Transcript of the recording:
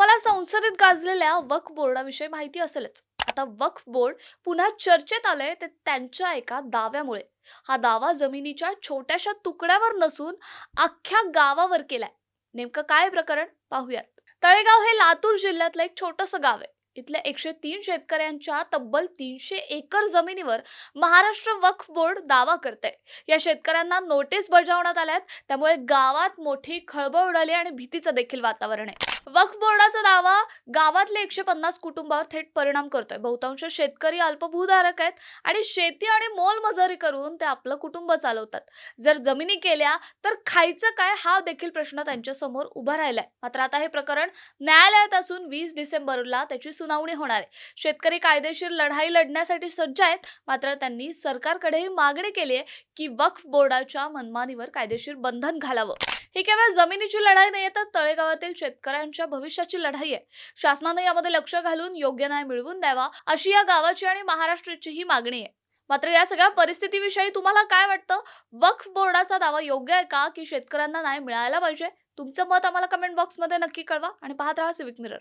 तुम्हाला संसदेत गाजलेल्या वक्फ बोर्डाविषयी माहिती असेलच. आता वक्फ बोर्ड पुन्हा चर्चेत आलंय ते त्यांच्या एका दाव्यामुळे. हा दावा जमिनीच्या छोट्याशा तुकड्यावर नसून अख्ख्या गावावर केलाय. नेमकं काय प्रकरण पाहूयात. तळेगाव हे लातूर जिल्ह्यातलं एक छोटंसं गाव आहे. इथल्या 103 शेतकऱ्यांच्या तब्बल 300 एकर जमिनीवर महाराष्ट्र वक्फ बोर्ड दावा करते. या शेतकऱ्यांना नोटीस बजावण्यात आल्यात. त्यामुळे गावात मोठी खळबळ उडाली आणि भीतीचं देखील वातावरण आहे. वक्फ बोर्डाचा दावा गावातले 150 कुटुंबावर थेट परिणाम करतोय. बहुतांश शेतकरी अल्पभूधारक आहेत आणि शेती आणि मोलमजुरी करून ते आपलं कुटुंब चालवतात. जर जमिनी केल्या तर खायचं काय, हा देखील प्रश्न त्यांच्या समोर उभा राहिलाय. मात्र आता हे प्रकरण न्यायालयात असून 20 डिसेंबरला त्याची सुनावणी होणार आहे. शेतकरी कायदेशीर लढाई लढण्यासाठी सज्ज आहेत. मात्र त्यांनी सरकारकडे मागणी केली आहे की वक्फ बोर्डाच्या मनमानीवर कायदेशीर बंधन घालावं. ही केवळ जमिनीची लढाई नाही, तर तळेगावातील शेतकऱ्यांच्या भविष्याची लढाई आहे. शासनाने यामध्ये लक्ष घालून योग्य न्याय मिळवून द्यावा, अशी या गावाची आणि महाराष्ट्राची ही मागणी आहे. मात्र या सगळ्या परिस्थितीविषयी तुम्हाला काय वाटतं? वक्फ बोर्डाचा दावा योग्य आहे का, की शेतकऱ्यांना न्याय मिळायला पाहिजे? तुमचं मत आम्हाला कमेंट बॉक्समध्ये नक्की कळवा आणि पाहत राहा सिविक मिरर.